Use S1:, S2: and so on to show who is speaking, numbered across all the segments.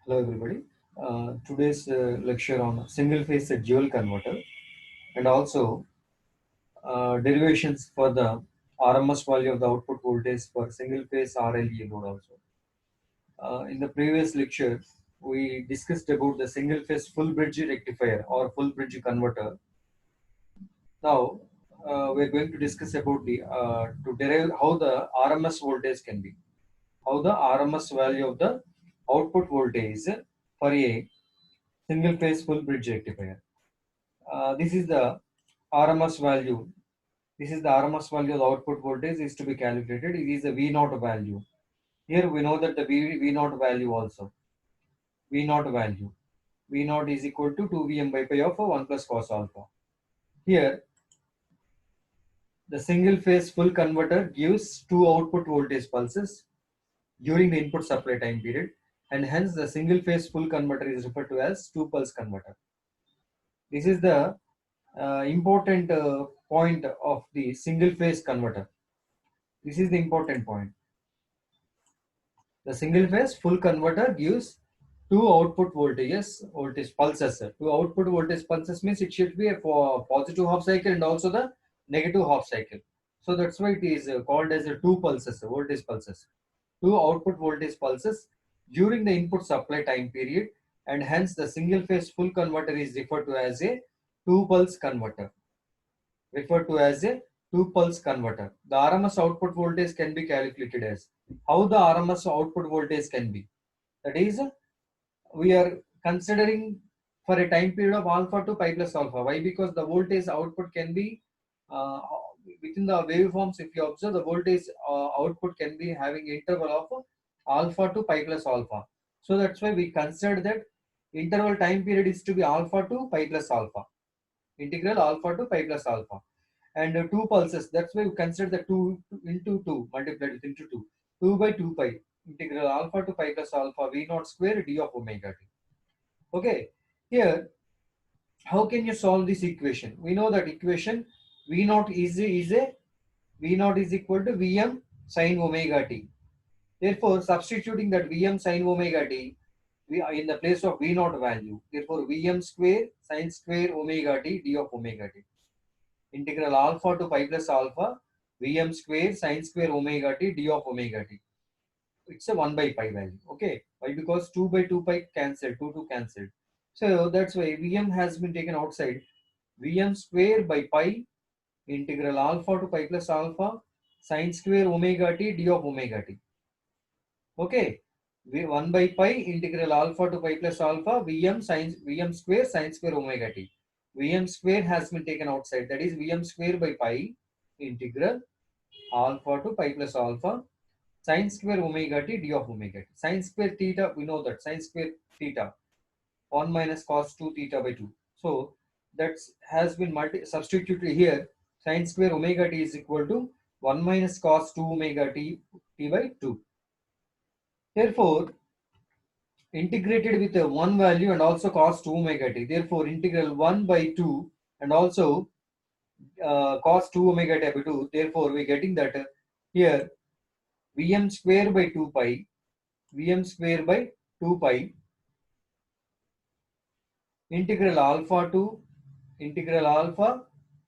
S1: Hello everybody. Today's lecture on single phase dual converter and also derivations for the RMS value of the output voltage for single phase RLE load also. In the previous lecture, we discussed about the single phase full bridge rectifier or full bridge converter. Now we're going to discuss about the to derive how the RMS voltage can be, how the RMS value of the output voltage for a single phase full bridge rectifier. This is the RMS value. This is the RMS value of the output voltage is to be calculated. It is a V naught value. Here we know that the V naught value also. V naught value. V naught is equal to 2 Vm by pi of 1 plus cos alpha. Here the single phase full converter gives two output voltage pulses during the input supply time period, and hence the single phase full converter is referred to as two pulse converter. This is the important point of the single phase converter. This is the important point. The single phase full converter gives two output voltage pulses. Two output voltage pulses means it should be a positive half cycle and also the negative half cycle. So that's why it is called as a two pulses, voltage pulses. Two output voltage pulses during the input supply time period, and hence the single phase full converter is referred to as a two pulse converter. Referred to as a two pulse converter. The RMS output voltage can be calculated as how the RMS output voltage can be. That is, we are considering for a time period of alpha to pi plus alpha. Why? Because the voltage output can be within the waveforms. If you observe, the voltage output can be having interval of alpha to pi plus alpha. So that's why we consider that interval time period is to be alpha to pi plus alpha. Integral alpha to pi plus alpha, and two pulses. That's why we consider the 2 into 2 multiplied with into 2. 2 by 2 pi integral alpha to pi plus alpha V naught square d of omega t. Okay, here how can you solve this equation? We know that equation V naught is a V naught is equal to Vm sin omega t. Therefore, substituting that Vm sin omega t, we are in the place of V naught value. Therefore, Vm square sin square omega t d of omega t. Integral alpha to pi plus alpha Vm square sin square omega t d of omega t. It's a 1 by pi value. Okay. Why? Because 2 by 2 pi cancelled, 2 cancelled. So that's why Vm has been taken outside. Vm square by pi integral alpha to pi plus alpha sin square omega t d of omega t. Okay. 1 by pi integral alpha to pi plus alpha Vm square sin square omega t. Vm square has been taken outside. That is Vm square by pi integral alpha to pi plus alpha sin square omega t d of omega t. Sin square theta, we know that sin square theta 1 minus cos 2 theta by 2. So that has been substituted here. Sin square omega t is equal to 1 minus cos 2 omega t by 2. Therefore, integrated with a 1 value and also cos 2 omega t. Therefore, integral 1 by 2 and also cos 2 omega t by 2. Therefore, we are getting that here Vm square by 2 pi, Vm square by 2 pi, integral alpha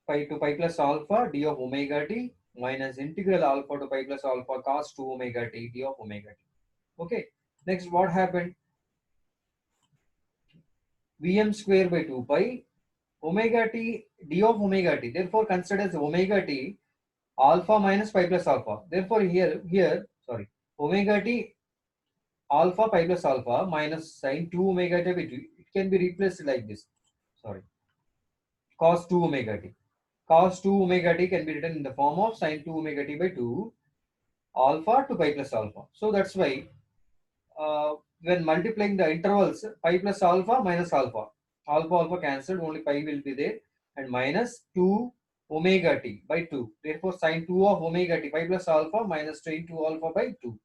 S1: pi to pi plus alpha d of omega t minus integral alpha to pi plus alpha cos 2 omega t d of omega t. Okay. Next, what happened? Vm square by 2 pi omega t d of omega t. Therefore, consider as omega t alpha minus pi plus alpha. Therefore, here omega t alpha pi plus alpha minus sin 2 omega t by 2. It can be replaced like this. Sorry, cos 2 omega t. Cos 2 omega t can be written in the form of sin 2 omega t by 2 alpha to pi plus alpha. So that's why when multiplying the intervals pi plus alpha minus alpha, alpha cancelled, only pi will be there, and minus 2 omega t by 2. Therefore, sin 2 of omega t pi plus alpha minus sin 2 alpha by 2.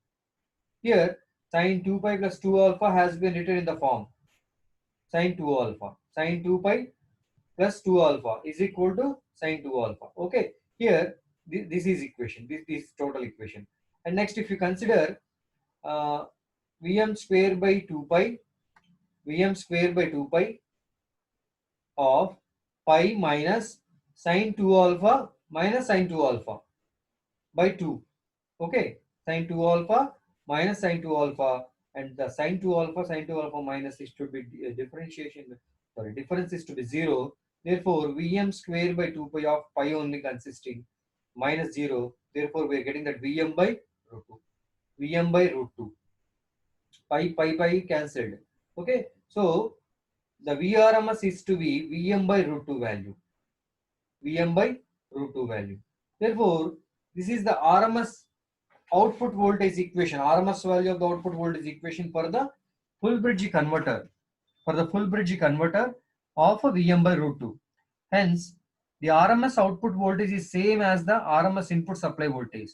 S1: Here sin 2 pi plus 2 alpha has been written in the form sin 2 alpha. Sin 2 pi plus 2 alpha is equal to sin 2 alpha. Okay. Here this is equation. This is total equation. And next, if you consider Vm square by 2 pi Vm square by 2 pi of pi minus sine 2 alpha minus sine 2 alpha by 2. Okay, sine 2 alpha minus sine 2 alpha, and the sine 2 alpha minus is to be differentiation, sorry, difference is to be 0. Therefore, Vm square by 2 pi of pi only consisting minus 0. Therefore, we are getting that Vm by root 2. Vm by root 2. Pi cancelled. Okay, so the Vrms is to be Vm by root 2 value. Vm by root 2 value. Therefore, this is the RMS output voltage equation, RMS value of the output voltage equation for the full bridge converter, of a Vm by root 2. Hence, the RMS output voltage is same as the RMS input supply voltage.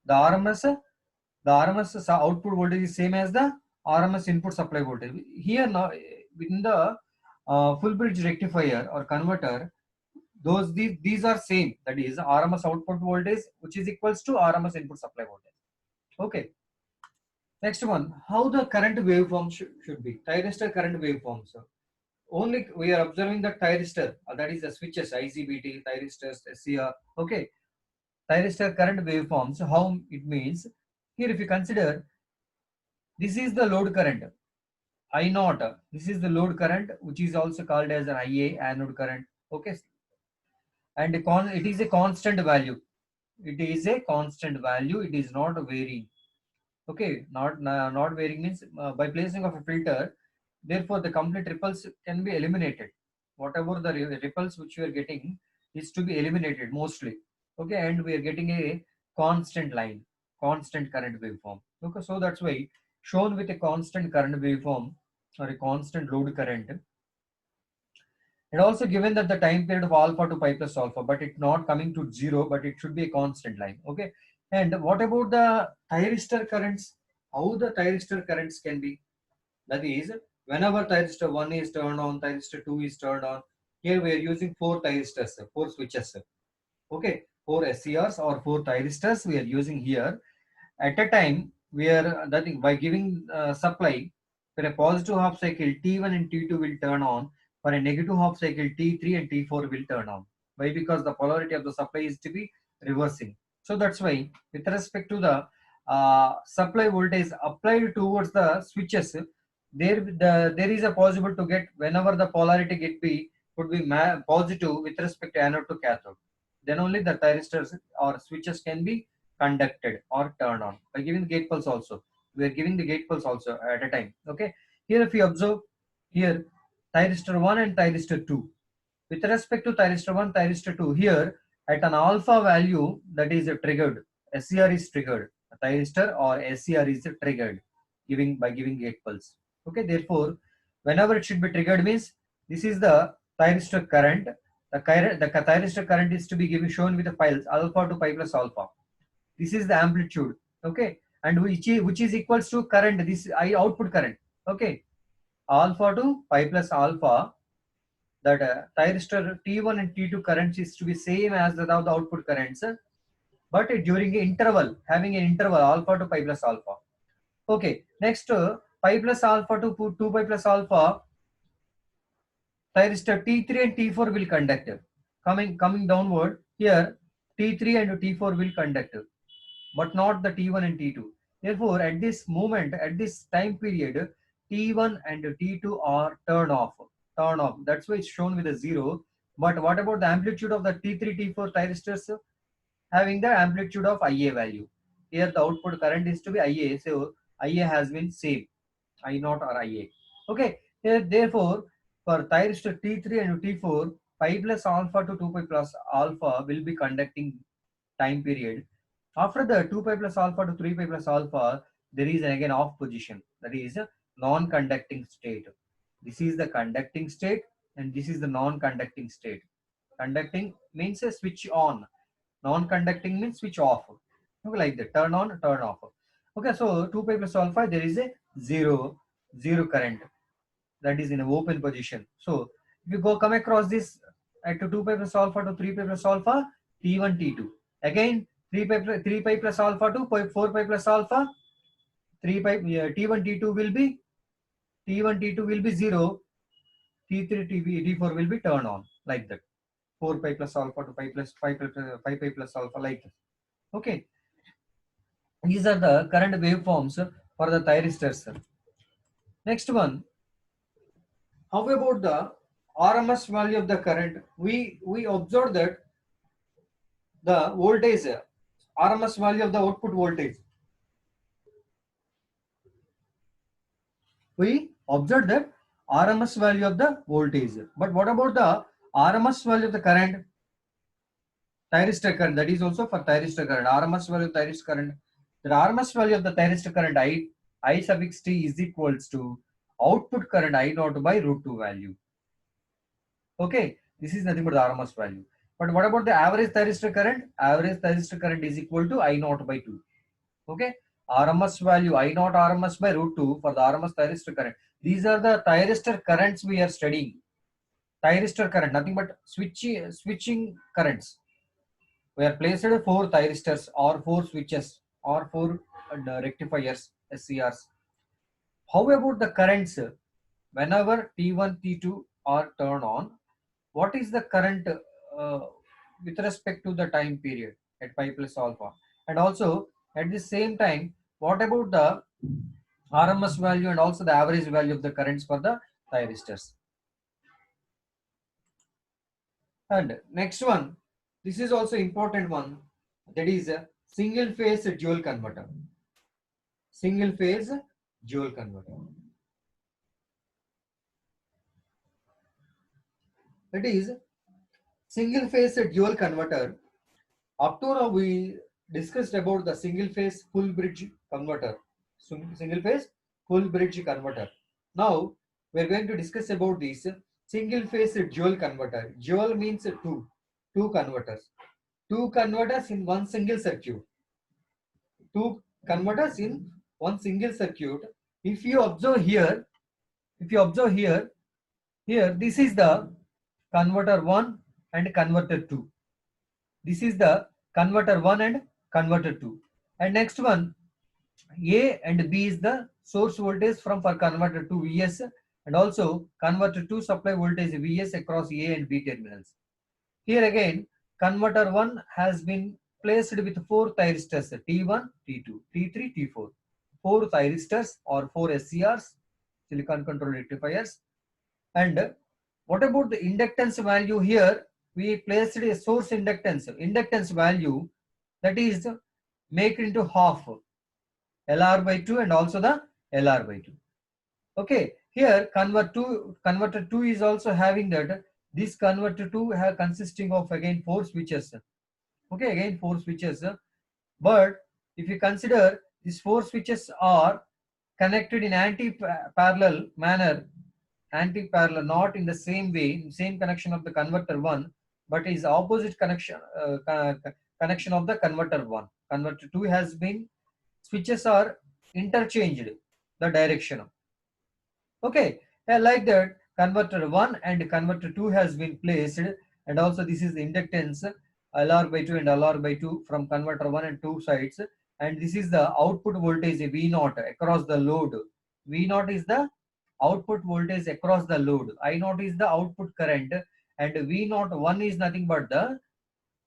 S1: The RMS output voltage is same as the RMS input supply voltage. Here now, in the full bridge rectifier or converter, these are same. That is RMS output voltage, which is equals to RMS input supply voltage. Okay. Next one, how the current waveform should be. Thyristor current waveforms. Only we are observing the thyristor, that is the switches, IGBT, thyristors, SCR. Okay. Thyristor current waveforms, how it means. Here if you consider, this is the load current, I naught. This is the load current, which is also called as an IA, anode current. Okay. And it is a constant value. It is a constant value. It is not varying. Okay, not varying means by placing of a filter, therefore the complete ripples can be eliminated. Whatever the ripples which you are getting is to be eliminated mostly. Okay, and we are getting a constant line, constant current waveform. Okay, so that's why shown with a constant current waveform or a constant load current. And also given that the time period of alpha to pi plus alpha, but it's not coming to 0, but it should be a constant line. Okay. And what about the thyristor currents? How the thyristor currents can be? That is, whenever thyristor 1 is turned on, thyristor 2 is turned on. Here we are using 4 thyristors, 4 switches. Okay, 4 SCRs or 4 thyristors we are using here. At a time, we are by giving supply for a positive half cycle, T1 and T2 will turn on. For a negative half cycle, T3 and T4 will turn on. Why? Because the polarity of the supply is to be reversing. So that's why, with respect to the supply voltage applied towards the switches, there is a possible to get whenever the polarity could be positive with respect to anode to cathode. Then only the thyristors or switches can be conducted or turned on by giving the gate pulse also. We are giving the gate pulse also at a time. Okay. Here if you observe, here thyristor 1 and thyristor 2. With respect to thyristor 1, thyristor 2, here at an alpha value that is triggered, SCR is triggered, a thyristor or SCR is triggered by giving gate pulse. Okay, therefore, whenever it should be triggered means this is the thyristor current. The thyristor current is to be shown with the files alpha to pi plus alpha. This is the amplitude. Okay, and which is equals to current. This I output current. Okay, alpha to pi plus alpha. That thyristor T1 and T2 currents is to be same as the output currents, but during an interval, having an interval alpha to pi plus alpha. Okay, next pi plus alpha to 2 pi plus alpha, thyristor T3 and T4 will conduct. Coming downward, here T3 and T4 will conduct, but not the T1 and T2. Therefore, at this moment, at this time period, T1 and T2 are turn off. That's why it's shown with a 0. But what about the amplitude of the T3, T4 thyristors? Having the amplitude of IA value. Here the output current is to be IA. So IA has been same, I naught or IA. Okay. Therefore, for thyristor T3 and T4, pi plus alpha to 2 pi plus alpha will be conducting time period. After the 2 pi plus alpha to 3 pi plus alpha, there is again off position. That is a non-conducting state. This is the conducting state and this is the non-conducting state. Conducting means a switch on. Non-conducting means switch off. Okay, like that. Turn on, turn off. Okay, so 2 pi plus alpha, there is a zero current. That is in an open position. So if you come across this at 2 pi plus alpha to 3 pi plus alpha, T1, T2. Again, 3 pi plus alpha to 4 pi plus alpha, T1, T2 will be T1, T2 will be 0, T3, T4 will be turned on, like that. 4 pi plus alpha to pi plus 5 pi plus alpha, like that. Okay. These are the current waveforms for the thyristors. Next one, how about the RMS value of the current? We observed that the voltage, RMS value of the output voltage. We observed that RMS value of the voltage. But what about the RMS value of the current? Thyristor current, that is also for thyristor current. RMS value of thyristor current. The RMS value of the thyristor current I suffix T is equals to output current I naught by root 2 value. Okay, this is nothing but the RMS value. But what about the average thyristor current? Average thyristor current is equal to I naught by 2. Okay, RMS value I naught RMS by root 2 for the RMS thyristor current. These are the thyristor currents we are studying. Thyristor current, nothing but switching currents. We are placed 4 thyristors or 4 switches or 4 rectifiers, SCRs. How about the currents? Whenever T1, T2 are turned on, what is the current with respect to the time period at pi plus alpha? And also at the same time, what about the RMS value and also the average value of the currents for the thyristors? And next one, this is also important one, that is a single phase dual converter. Single phase dual converter. That is single phase dual converter. Up to now we discussed about the single phase full bridge converter. Single phase full bridge converter. Now we are going to discuss about this single phase dual converter. Dual means two converters. Two converters in one single circuit. Two converters in one single circuit. If you observe here, here this is the converter 1 and converter 2. This is the converter 1 and converter 2. And next one, A and B is the source voltage from for converter 2 Vs, and also converter 2 supply voltage Vs across A and B terminals. Here again, converter 1 has been placed with 4 thyristors T1, T2, T3, T4. 4 thyristors or 4 SCRs, silicon control rectifiers. And what about the inductance value here? We placed a source inductance value, that is make into half LR by 2 and also the LR by 2. Okay, here converter 2 is also having that. This converter 2 consisting of again 4 switches. Okay, again 4 switches. But if you consider these 4 switches are connected in anti-parallel manner, anti-parallel, not in the same way, same connection of the converter 1, but is opposite connection connection of the converter 1. Converter 2 has been, switches are interchanged the direction. Okay, like that converter 1 and converter 2 has been placed, and also this is the inductance LR by 2 and LR by 2 from converter 1 and 2 sides, and this is the output voltage V0 across the load. V0 is the output voltage across the load. I0 is the output current, and V0 1 is nothing but the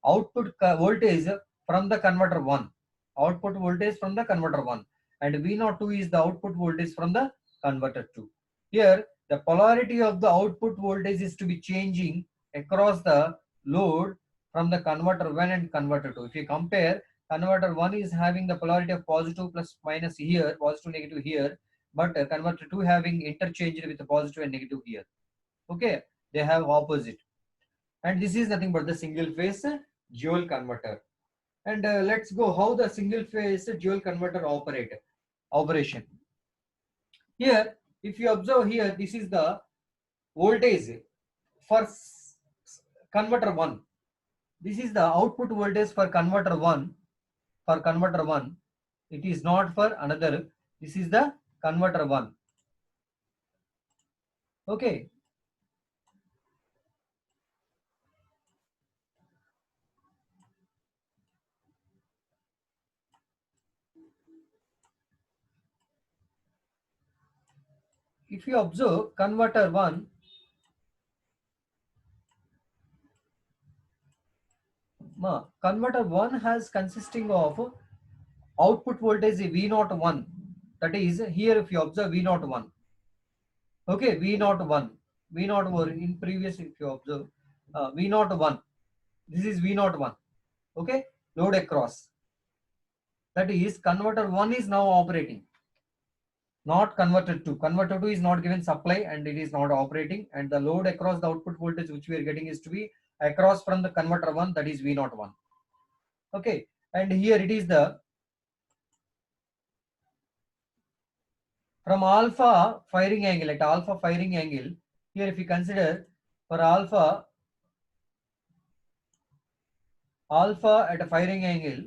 S1: output voltage from the converter 1. Output voltage from the converter 1, and V0 2 is the output voltage from the converter 2. Here the polarity of the output voltage is to be changing across the load from the converter 1 and converter 2. If you compare, converter 1 is having the polarity of positive plus minus here, positive negative here, but converter 2 having interchanged with the positive and negative here. Okay, they have opposite. And this is nothing but the single phase dual converter. And let's go how the single phase dual converter operation. Here, if you observe here, this is the voltage for converter 1. This is the output voltage for converter 1. For converter 1, it is not for another. This is the converter 1. Okay. if you observe converter 1, converter 1 has consisting of output voltage V naught 1. That is, here if you observe V naught 1. Okay, V naught 1. V naught 1 in previous, if you observe V naught 1. This is V naught 1. Okay, load across. That is, converter 1 is now operating. Not converter 2. Converter 2 is not given supply and it is not operating, and the load across the output voltage which we are getting is to be across from the converter 1, that is V naught 1. Okay, and here it is the from alpha firing angle, at alpha firing angle, here if you consider for alpha at a firing angle,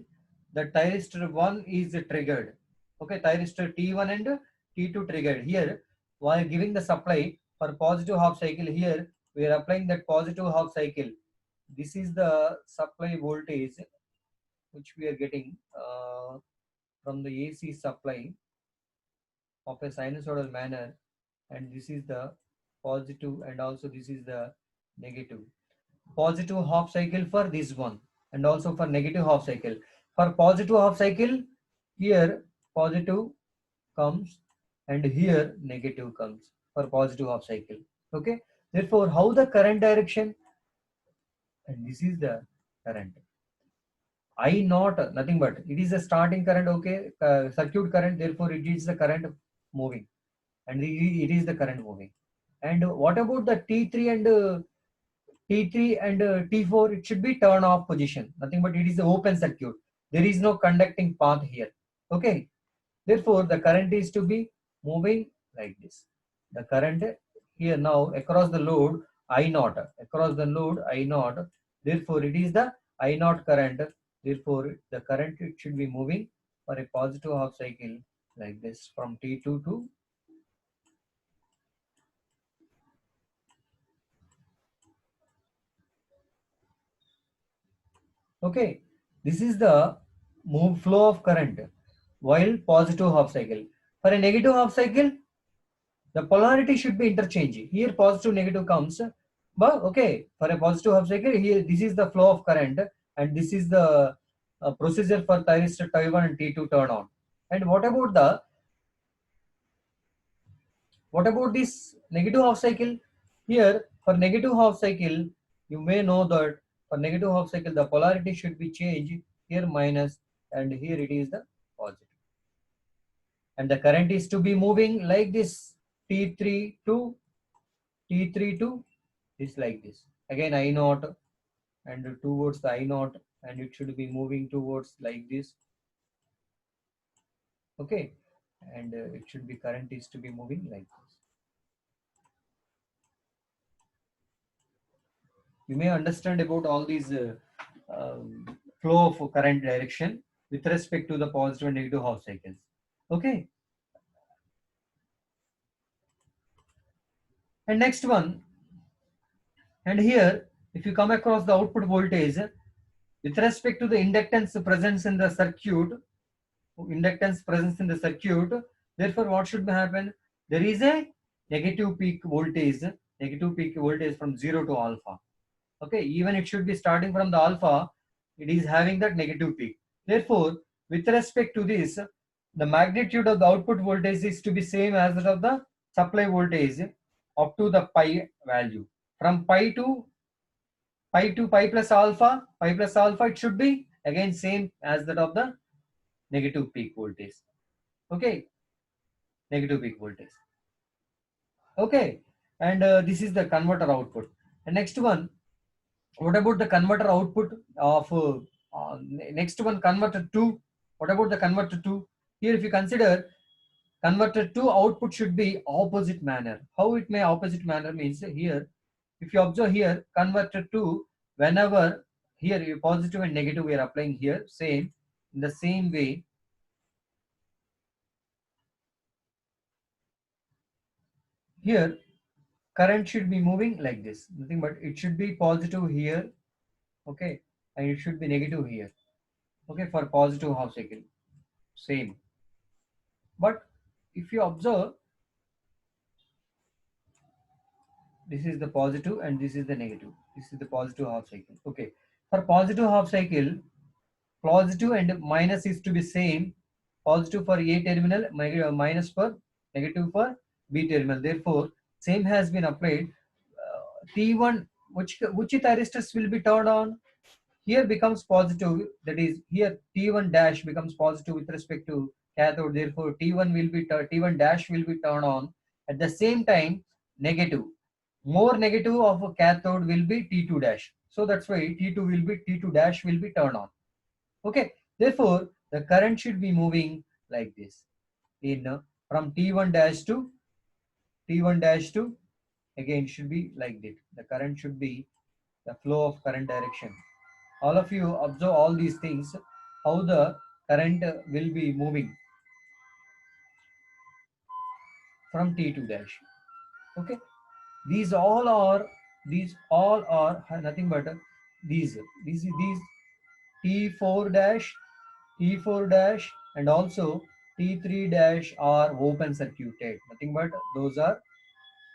S1: the thyristor 1 is triggered. Okay, thyristor T1 and T2 triggered. Here, while giving the supply for positive half cycle, here we are applying that positive half cycle. This is the supply voltage which we are getting from the AC supply of a sinusoidal manner, and this is the positive and also this is the negative. Positive half cycle for this one and also for negative half cycle. For positive half cycle, here positive comes and here negative comes for positive half cycle. Okay, therefore how the current direction, and this is the current I naught, nothing but it is a starting current. Okay, circuit current, therefore it is the current moving, and it is the current moving. And what about the T3 and T4? It should be turn off position, nothing but it is the open circuit. There is no conducting path here. Okay, therefore the current is to be moving like this. The current here now across the load I naught, across the load I naught, therefore it is the I naught current. Therefore the current, it should be moving for a positive half cycle like this from T2 to, okay, this is the move flow of current while positive half cycle. For a negative half cycle, the polarity should be interchange. Here positive negative comes, but okay, for a positive half cycle, here this is the flow of current and this is the procedure for thyristor T1 and T2 turn on. And what about this negative half cycle? Here for negative half cycle, you may know that for negative half cycle the polarity should be changed, here minus and here it is the positive. And the current is to be moving like this, T3 to T3 to this, like this. Again I naught and towards the I naught, and it should be moving towards like this. Okay, and it should be current is to be moving like this. You may understand about all these flow of current direction with respect to the positive and negative half cycles. Okay, and next one, and here if you come across the output voltage with respect to the inductance presence in the circuit, therefore what should happen? There is a negative peak voltage, from 0 to alpha. Okay, even it should be starting from the alpha, it is having that negative peak. Therefore with respect to this, the magnitude of the output voltage is to be same as that of the supply voltage up to the pi value. From pi plus alpha, it should be again same as that of the negative peak voltage. Okay, negative peak voltage. Okay, and this is the converter output. And next one, what about the converter output of next one, converter 2? What about the converter 2? Here if you consider converter 2 output should be opposite manner. How it may opposite manner means, here if you observe here converter 2, whenever here positive and negative we are applying here, same in the same way, here current should be moving like this, nothing but it should be positive here. Okay, and it should be negative here. Okay, for positive half cycle same. But if you observe This is the positive and this is the negative. This is the positive half cycle. Okay. For positive half cycle, positive and minus is to be same. Positive for A terminal, minus for negative for B terminal. Therefore, same has been applied. T1, which thyristors will be turned on? Here becomes positive. That is, here T1 dash becomes positive with respect to cathode. Therefore, T1 dash will be turned on. At the same time, negative. More negative of a cathode will be T2 dash. So that's why T2 dash will be turned on. Okay. Therefore, the current should be moving like this. In from T1 dash to T1 dash to, again should be like this. The current should be the flow of current direction. All of you observe all these things, how the current will be moving from T2 dash. Okay. These all are nothing but these T4 dash, T4 dash, and also T3 dash are open circuited. Nothing but those are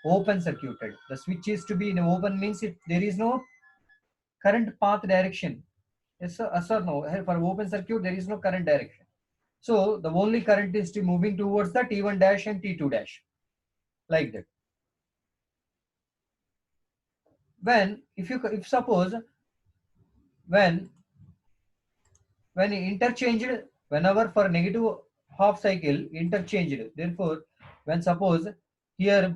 S1: open circuited. The switch is to be in open means if there is no current path direction. Yes sir, yes or no? For open circuit there is no current direction. So the only current is to moving towards the T1 dash and T2 dash, like that. When if suppose when interchanged, whenever for negative half cycle interchanged, therefore when suppose here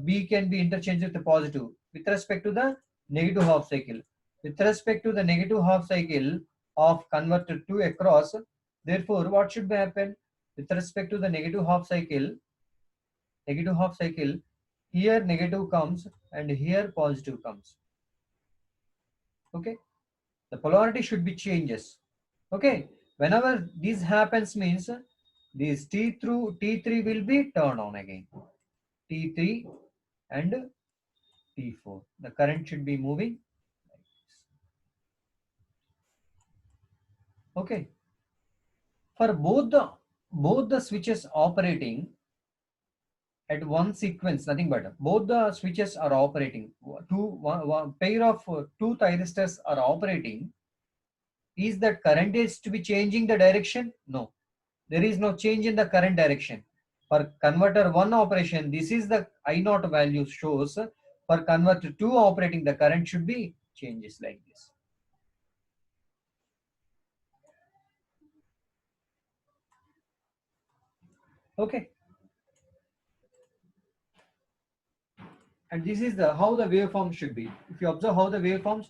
S1: B can be interchanged with the positive with respect to the negative half cycle, with respect to the negative half cycle of converter 2 across, therefore what should be happen with respect to the negative half cycle, here negative comes and here positive comes. Okay, the polarity should be changes. Okay, whenever this happens means this T through T3 will be turned on again. T3 and T4. The current should be moving. Okay. For both the switches operating at one sequence, nothing but both the switches are operating. One pair of two thyristors are operating. Is that current is to be changing the direction? No. There is no change in the current direction. For converter 1 operation, this is the I0 value shows. For converter 2 operating, the current should be changes like this. Okay. And this is the how the waveform should be. If you observe how the waveforms,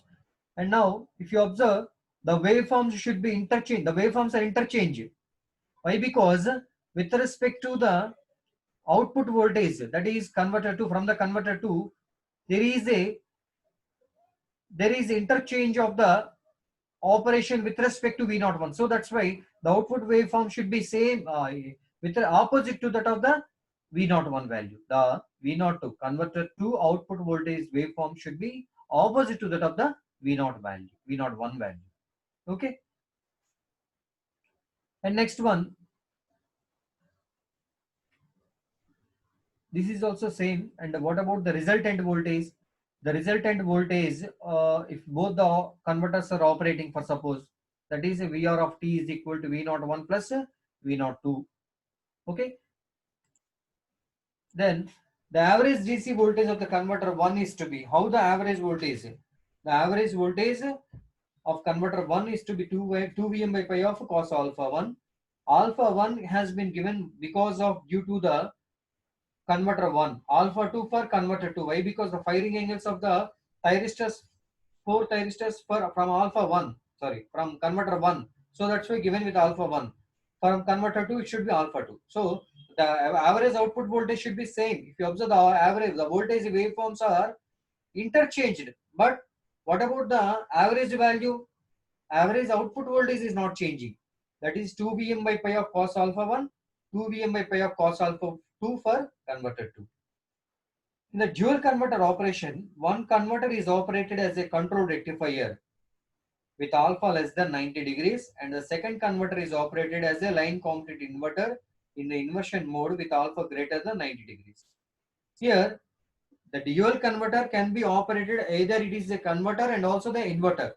S1: and now if you observe, the waveforms should be interchanged. The waveforms are interchanged. Why? Because with respect to the output voltage, that is converter 2, from the converter 2, there is interchange of the operation with respect to V01. So that's why the output waveform should be same with the opposite to that of the V01 value. The V02 converter to output voltage waveform should be opposite to that of the V0 value, V01 value. Okay. And next one, this is also same. And what about the resultant voltage? The resultant voltage, if both the converters are operating, for suppose that is a VR of t is equal to V01 plus V02. Okay. Then the average DC voltage of the converter 1 is to be, how the average voltage? The average voltage of converter 1 is to be 2 Vm by pi of cos alpha 1. Alpha 1 has been given because of due to the converter 1. Alpha 2 for converter 2. Why? Because the firing angles of the thyristors, 4 thyristors from alpha 1, sorry, from converter 1. So that's why given with alpha 1. From converter 2, it should be alpha 2. So the average output voltage should be same. If you observe the average, the voltage waveforms are interchanged. But what about the average value? Average output voltage is not changing. That is 2 Vm by pi of cos alpha 1, 2 Vm by pi of cos alpha 2 for converter 2. In the dual converter operation, one converter is operated as a control rectifier with alpha less than 90 degrees, and the second converter is operated as a line complete inverter in the inversion mode with alpha greater than 90 degrees. Here, The dual converter can be operated either it is a converter and also the inverter.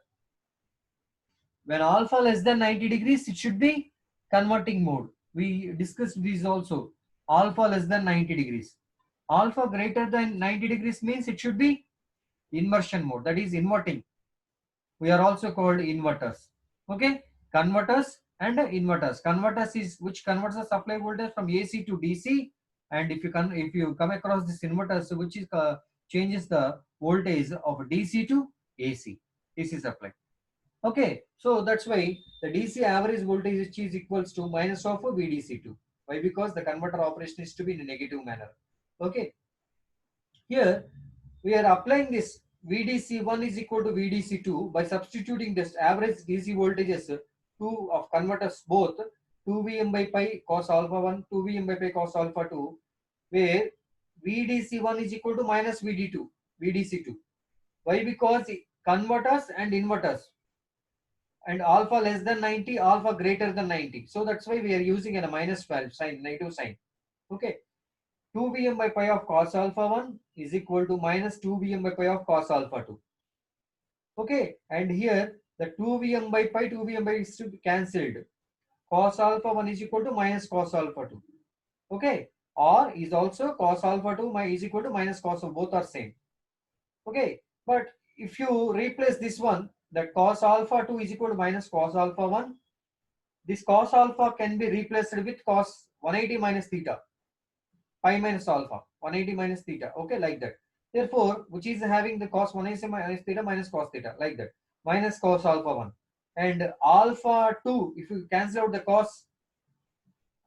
S1: When alpha less than 90 degrees, it should be converting mode. We discussed this also. Alpha less than 90 degrees. Alpha greater than 90 degrees means it should be inversion mode. That is inverting. We are also called inverters. Okay, converters and inverters. Converters is which converts the supply voltage from AC to DC, and if you come across this inverters, which is changes the voltage of DC to AC supply. Okay, so that's why the DC average voltage which is equals to minus of VDC2. Why? Because the converter operation is to be in a negative manner. Okay, here we are applying this VDC1 is equal to VDC2 by substituting this average DC voltages two of converters both 2Vm by pi cos alpha 1, 2Vm by pi cos alpha 2, where VDC1 is equal to minus VDC2. Why? Because converters and inverters, and alpha less than 90, alpha greater than 90. So that's why we are using a minus value sign, negative sign. Okay. 2Vm by pi of cos alpha 1 is equal to minus 2Vm by pi of cos alpha 2. Okay. And here the 2Vm by pi, 2Vm by is to be cancelled. Cos alpha 1 is equal to minus cos alpha 2. Okay. Or is also cos alpha 2 is equal to minus cos of both are same. Okay. But if you replace this one, that cos alpha 2 is equal to minus cos alpha 1, this cos alpha can be replaced with cos 180 minus theta, pi minus alpha, 180 minus theta, okay, like that. Therefore, which is having the cos 180 minus theta minus cos theta, like that, minus cos alpha 1. And alpha 2, if you cancel out the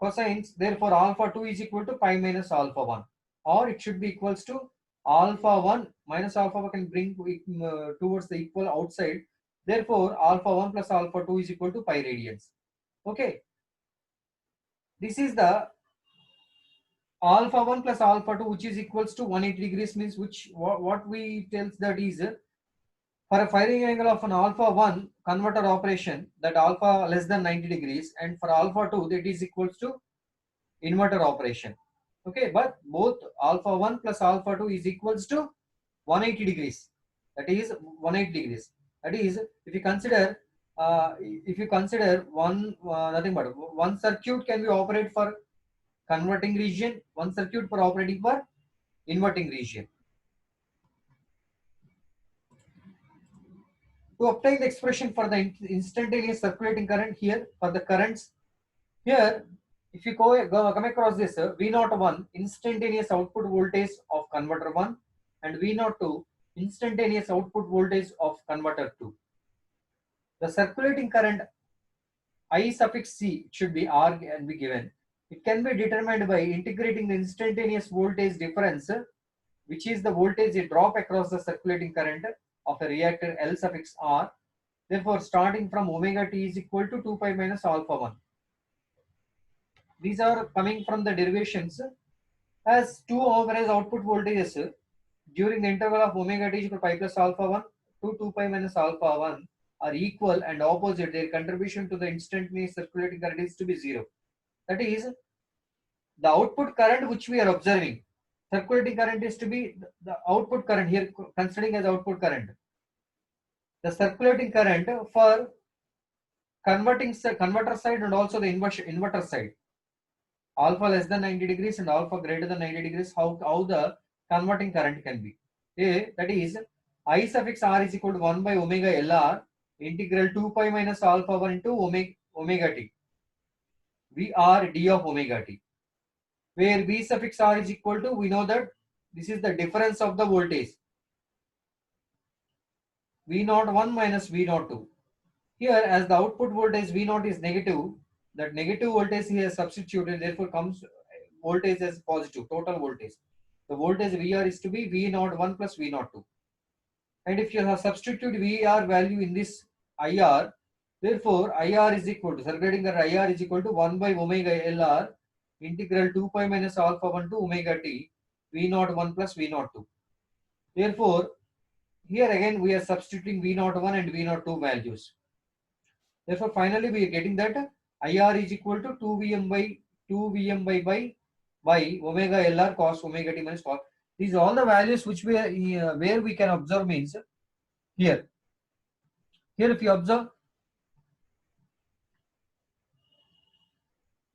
S1: cosines, therefore alpha 2 is equal to pi minus alpha 1. Or it should be equals to alpha 1 minus alpha 1 can bring towards the equal outside. Therefore, alpha 1 plus alpha 2 is equal to pi radians. Okay. This is the alpha 1 plus alpha 2 which is equals to 180 degrees means which what we tells that is for a firing angle of an alpha 1 converter operation, that alpha less than 90 degrees, and for alpha 2 that is equals to inverter operation. Okay, but both alpha 1 plus alpha 2 is equals to 180 degrees. That is 180 degrees. That is if you consider one nothing but one circuit can be operated for converting region, one circuit for operating for inverting region. To obtain the expression for the instantaneous circulating current here for the currents, here if you come across this V01 instantaneous output voltage of converter 1 and V02 instantaneous output voltage of converter 2. The circulating current I suffix C should be R and be given. It can be determined by integrating the instantaneous voltage difference, which is the voltage drop across the circulating current of a reactor L suffix R. Therefore, starting from omega t is equal to 2 pi minus alpha 1. These are coming from the derivations as two average output voltages during the interval of omega t equal to pi plus alpha 1 to 2 pi minus alpha 1 are equal and opposite. Their contribution to the instantaneous circulating current is to be 0. That is, the output current which we are observing, circulating current is to be the output current here considering as output current. The circulating current for converter side and also the inverter side, alpha less than 90 degrees and alpha greater than 90 degrees, how the converting current can be. That is, I suffix R is equal to 1 by omega LR integral 2 pi minus alpha 1 into omega t. VR d of omega t. Where V suffix R is equal to, we know that this is the difference of the voltage. V01 minus V02. Here, as the output voltage V0 is negative, that negative voltage here substituted, therefore comes voltage as positive, total voltage. The voltage VR is to be V01 plus V02. And if you have substituted VR value in this IR, therefore IR is equal to, circulating current IR is equal to 1 by omega LR integral 2 pi minus alpha 1 to omega t V01 plus V02. Therefore, here again we are substituting V01 and V02 values. Therefore, finally we are getting that IR is equal to 2Vm by by omega LR cos omega t minus cos. These all the values which we are, where we can observe means here. Here if you observe,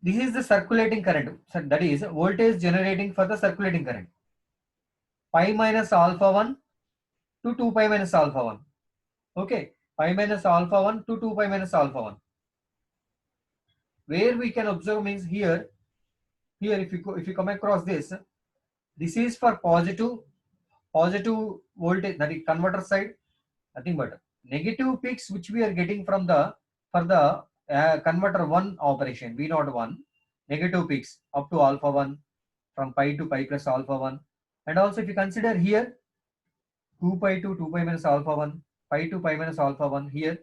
S1: this is the circulating current. So that is voltage generating for the circulating current. Pi minus alpha 1 to 2 pi minus alpha 1. Okay. Pi minus alpha 1 to 2 pi minus alpha 1. Where we can observe means here. Here if you come across this is for positive voltage, that is converter side, nothing but negative peaks which we are getting from the for the converter 1 operation V01, negative peaks up to alpha 1 from pi to pi plus alpha 1. And also if you consider here 2 pi to 2 pi minus alpha 1, pi to pi minus alpha 1, here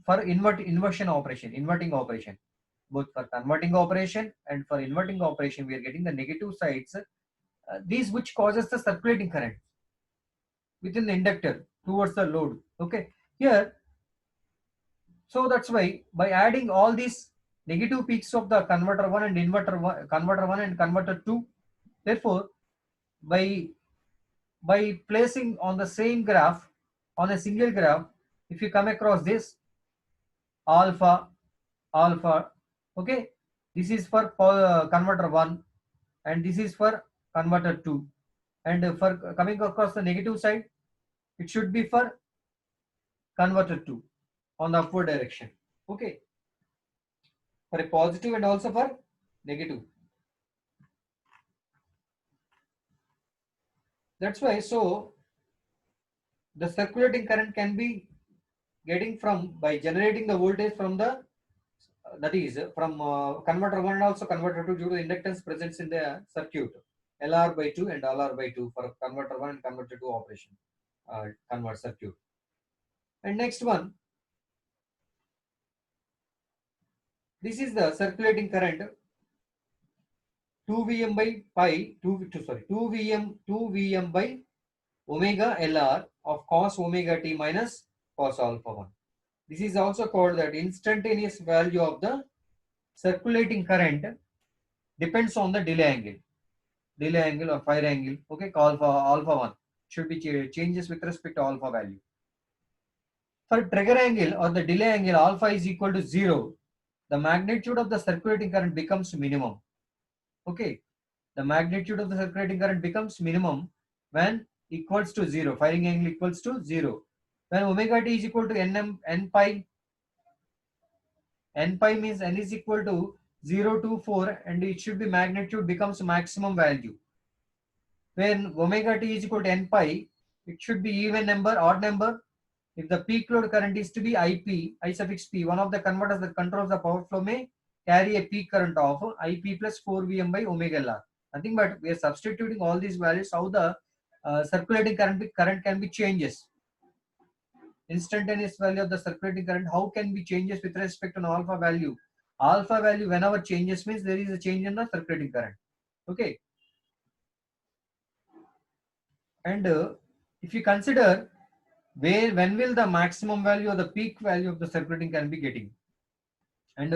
S1: for inversion operation, inverting operation, both for converting operation and for inverting operation we are getting the negative sides, these which causes the circulating current within the inductor towards the load. Okay, here, so that's why by adding all these negative peaks of the converter 1 and converter 1 and converter 2, therefore by placing on the same graph, on a single graph, if you come across this alpha, okay, this is for converter 1 and this is for converter 2, and for coming across the negative side, it should be for converter 2 on the upward direction. Okay, for a positive and also for negative. That's why, so the circulating current can be getting from by generating the voltage from the that is from converter 1 and also converter 2 due to the inductance presence in the circuit, LR by 2 and LR by 2 for converter 1 and converter 2 operation, convert circuit. And next one, this is the circulating current 2 Vm by pi 2 Vm by omega Lr of cos omega t minus cos alpha 1. This is also called that instantaneous value of the circulating current depends on the delay angle or fire angle. Okay, alpha 1 should be changes with respect to alpha value. For trigger angle or the delay angle, alpha is equal to 0. The magnitude of the circulating current becomes minimum. Okay, the magnitude of the circulating current becomes minimum when equals to 0. Firing angle equals to 0. When omega t is equal to n pi means n is equal to 0 to 4, and it should be magnitude becomes maximum value. When omega t is equal to n pi, it should be even number, odd number. If the peak load current is to be IP, I suffix P, one of the converters that controls the power flow may carry a peak current of IP plus 4 Vm by omega Lr. Nothing but we are substituting all these values, how the circulating current can be changes. Instantaneous value of the circulating current, how can be changes with respect to an alpha value? Alpha value whenever changes means there is a change in the circulating current. Okay. And if you consider when will the maximum value or the peak value of the circulating current be getting, and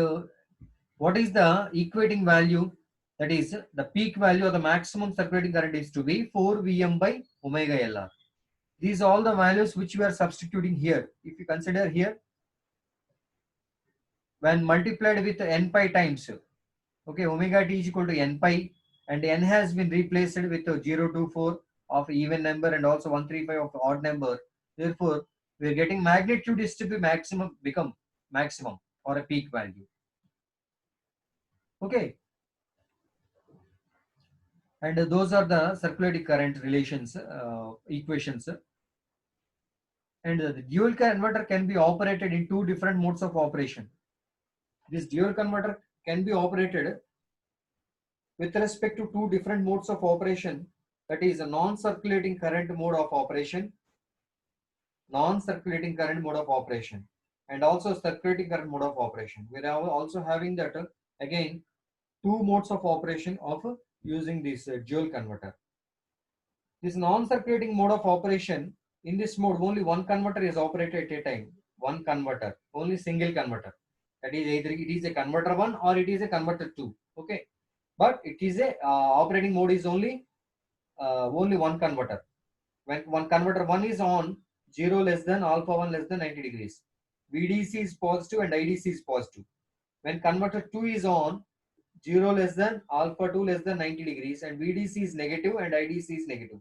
S1: what is the equating value, that is the peak value or the maximum circulating current is to be 4 Vm by omega Lr. These are all the values which we are substituting here. If you consider here, when multiplied with n pi times, okay, omega t is equal to n pi, and n has been replaced with 0 to 4 of even number and also 135 of odd number. Therefore, we are getting magnitude is to be maximum, become maximum or a peak value. Okay, and those are the circulating current relations, equations. And the dual converter can be operated in two different modes of operation. This dual converter can be operated with respect to two different modes of operation, that is a non-circulating current mode of operation, and also circulating current mode of operation. We are also having that again two modes of operation of using this dual converter. This non-circulating mode of operation, in this mode only one converter is operated at a time. One converter, only single converter. That is either it is a converter 1 or it is a converter 2. Okay, but it is a operating mode is only only one converter. When one converter 1 is on, 0 less than alpha 1 less than 90 degrees. VDC is positive and IDC is positive. When converter 2 is on, 0 less than alpha 2 less than 90 degrees, and VDC is negative and IDC is negative.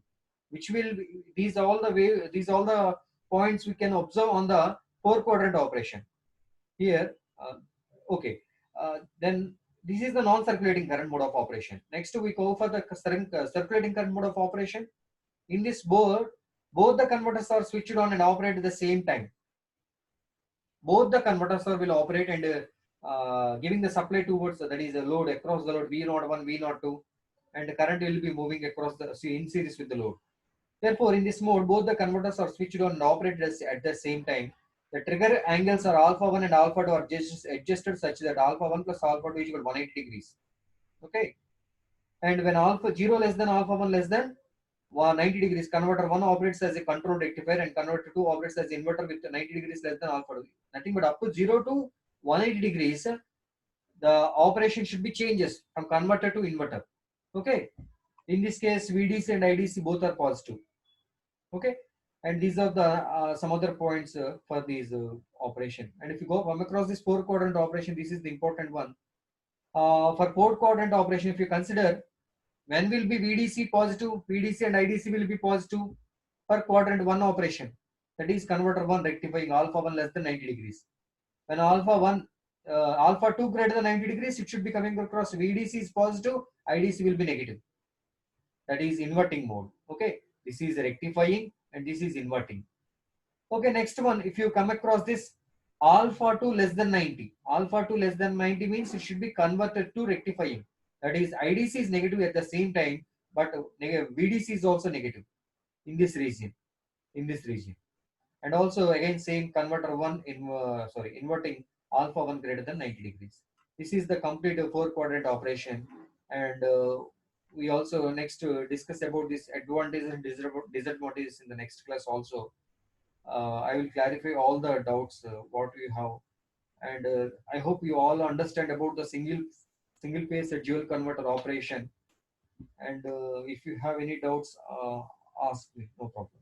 S1: Which will be, these all the points we can observe on the 4 quadrant operation. Here, okay. Then this is the non-circulating current mode of operation. Next we go for the circulating current mode of operation. In this board, both the converters are switched on and operate at the same time. Both the converters will operate and giving the supply towards, that is a load across the load V01, V02, and the current will be moving across the in series with the load. Therefore, in this mode, both the converters are switched on and operate at the same time. The trigger angles are alpha 1 and alpha 2 are adjusted such that alpha 1 plus alpha 2 is equal to 180 degrees. Okay. And when alpha 0 less than alpha 1 less than 90 degrees, converter 1 operates as a control rectifier and converter 2 operates as inverter with 90 degrees less than alpha 2. Nothing but up to 0 to 180 degrees, the operation should be changes from converter to inverter. Okay. In this case, VDC and IDC both are positive. Okay. And these are the some other points for these operation. And if you come across this 4 quadrant operation, this is the important one. For 4 quadrant operation, if you consider, when will be VDC positive, VDC and IDC will be positive for quadrant 1 operation. That is converter 1 rectifying alpha 1 less than 90 degrees. When alpha 2 greater than 90 degrees, it should be coming across VDC is positive, IDC will be negative. That is inverting mode. Okay, this is rectifying and this is inverting. Okay, next one, if you come across this alpha 2 less than 90, alpha 2 less than 90 means it should be converted to rectifying. That is IDC is negative at the same time, but VDC is also negative in this region. And also again same converter 1 inverting alpha 1 greater than 90 degrees. This is the complete 4 quadrant operation. And we also next discuss about this advantages and disadvantages in the next class also. I will clarify all the doubts what we have. And I hope you all understand about the single phase dual converter operation. And if you have any doubts, ask me, no problem.